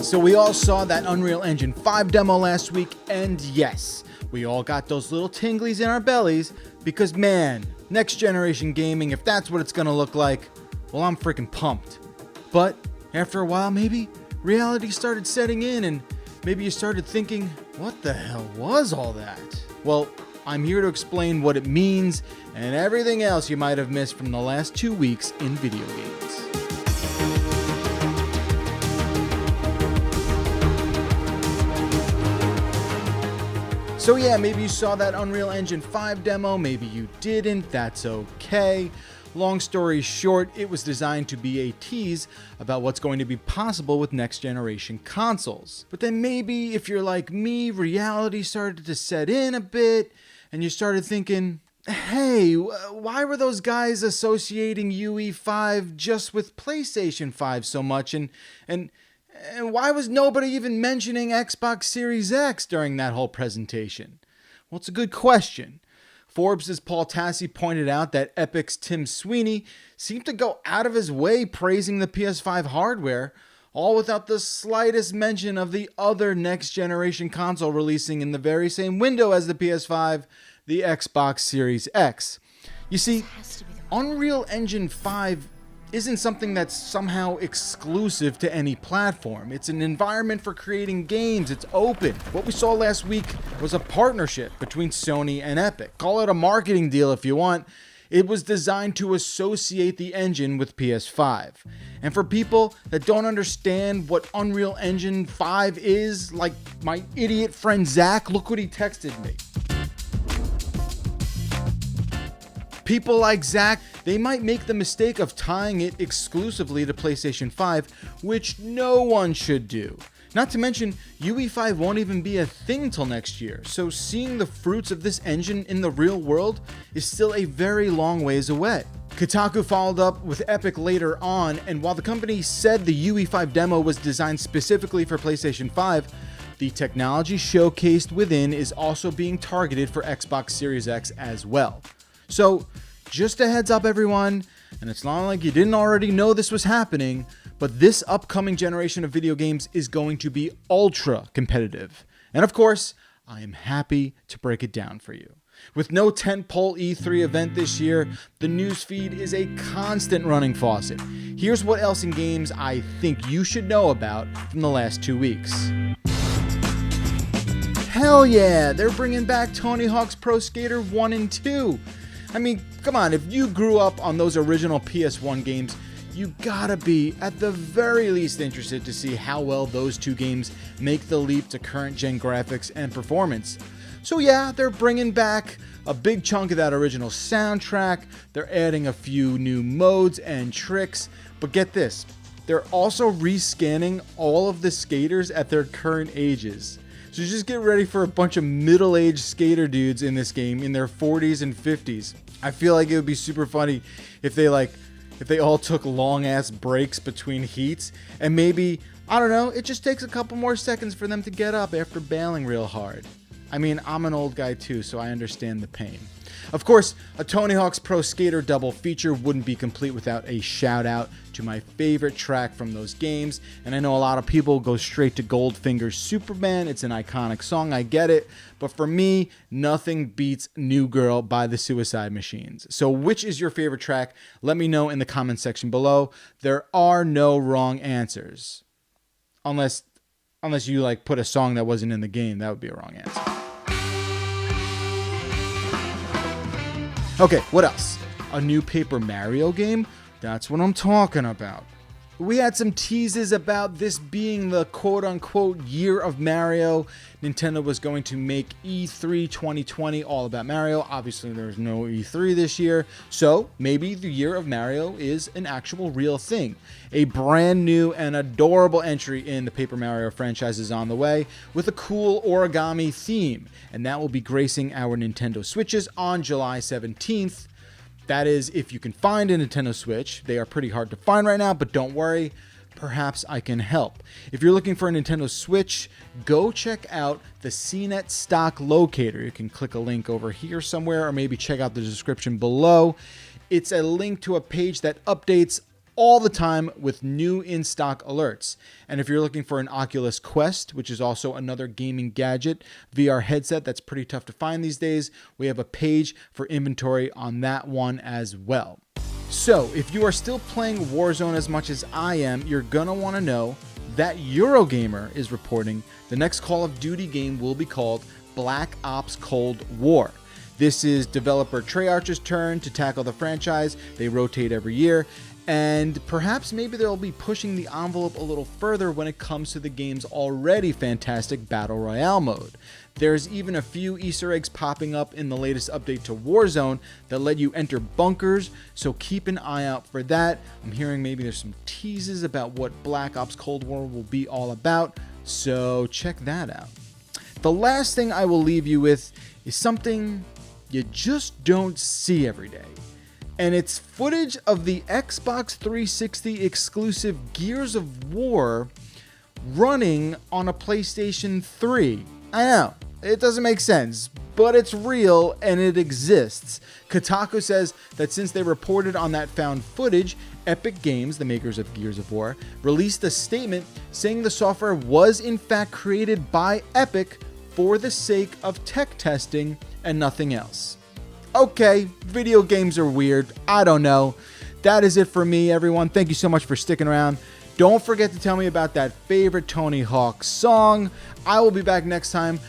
So we all saw that Unreal Engine 5 demo last week, and yes, we all got those little tinglies in our bellies because man, next generation gaming, if that's what it's gonna look like, well, I'm freaking pumped. But after a while, maybe reality started setting in and maybe you started thinking, what the hell was all that? Well, I'm here to explain what it means and everything else you might have missed from the last 2 weeks in video games. So yeah, maybe you saw that Unreal Engine 5 demo, maybe you didn't, that's okay. Long story short, it was designed to be a tease about what's going to be possible with next generation consoles. But then maybe if you're like me, reality started to set in a bit and you started thinking, hey, why were those guys associating UE5 just with PlayStation 5 so much and why was nobody even mentioning Xbox Series X during that whole presentation? Well, it's a good question. Forbes' Paul Tassi pointed out that Epic's Tim Sweeney seemed to go out of his way praising the PS5 hardware, all without the slightest mention of the other next-generation console releasing in the very same window as the PS5, the Xbox Series X. You see, Unreal Engine 5 isn't something that's somehow exclusive to any platform. It's an environment for creating games. It's open. What we saw last week was a partnership between Sony and Epic. Call it a marketing deal if you want. It was designed to associate the engine with PS5. And for people that don't understand what Unreal Engine 5 is, like my idiot friend Zach, look what he texted me. People like Zach, they might make the mistake of tying it exclusively to PlayStation 5, which no one should do. Not to mention, UE5 won't even be a thing till next year, so seeing the fruits of this engine in the real world is still a very long ways away. Kotaku followed up with Epic later on, and while the company said the UE5 demo was designed specifically for PlayStation 5, the technology showcased within is also being targeted for Xbox Series X as well. So, just a heads up everyone, and it's not like you didn't already know this was happening, but this upcoming generation of video games is going to be ultra competitive. And of course, I am happy to break it down for you. With no tentpole E3 event this year, the newsfeed is a constant running faucet. Here's what else in games I think you should know about from the last 2 weeks. Hell yeah, they're bringing back Tony Hawk's Pro Skater 1 and 2. I mean, come on, if you grew up on those original PS1 games, you gotta be, at the very least, interested to see how well those two games make the leap to current-gen graphics and performance. So yeah, they're bringing back a big chunk of that original soundtrack, they're adding a few new modes and tricks, but get this, they're also rescanning all of the skaters at their current ages. So just get ready for a bunch of middle-aged skater dudes in this game in their 40s and 50s. I feel like it would be super funny if they all took long-ass breaks between heats and maybe, I don't know, it just takes a couple more seconds for them to get up after bailing real hard. I mean, I'm an old guy too, so I understand the pain. Of course, a Tony Hawk's Pro Skater double feature wouldn't be complete without a shout out to my favorite track from those games, and I know a lot of people go straight to Goldfinger's Superman. It's an iconic song, I get it, but for me, nothing beats New Girl by the Suicide Machines. So which is your favorite track? Let me know in the comment section below. There are no wrong answers. Unless you like put a song that wasn't in the game, that would be a wrong answer. Okay, what else? A new Paper Mario game? That's what I'm talking about. We had some teases about this being the quote-unquote year of Mario. Nintendo was going to make E3 2020 all about Mario. Obviously, there's no E3 this year, so maybe the year of Mario is an actual real thing. A brand new and adorable entry in the Paper Mario franchise is on the way with a cool origami theme, and that will be gracing our Nintendo Switches on July 17th. That is, if you can find a Nintendo Switch. They are pretty hard to find right now, but don't worry, perhaps I can help. If you're looking for a Nintendo Switch, go check out the CNET stock locator. You can click a link over here somewhere, or maybe check out the description below. It's a link to a page that updates all the time with new in-stock alerts. And if you're looking for an Oculus Quest, which is also another gaming gadget, VR headset that's pretty tough to find these days, we have a page for inventory on that one as well. So if you are still playing Warzone as much as I am, you're gonna wanna know that Eurogamer is reporting the next Call of Duty game will be called Black Ops Cold War. This is developer Treyarch's turn to tackle the franchise. They rotate every year, and perhaps maybe they'll be pushing the envelope a little further when it comes to the game's already fantastic Battle Royale mode. There's even a few Easter eggs popping up in the latest update to Warzone that let you enter bunkers, so keep an eye out for that. I'm hearing maybe there's some teases about what Black Ops Cold War will be all about, so check that out. The last thing I will leave you with is something you just don't see every day. And it's footage of the Xbox 360 exclusive Gears of War running on a PlayStation 3. I know, it doesn't make sense, but it's real and it exists. Kotaku says that since they reported on that found footage, Epic Games, the makers of Gears of War, released a statement saying the software was in fact created by Epic for the sake of tech testing and nothing else. Okay, video games are weird. I don't know. That is it for me, everyone. Thank you so much for sticking around. Don't forget to tell me about that favorite Tony Hawk song. I will be back next time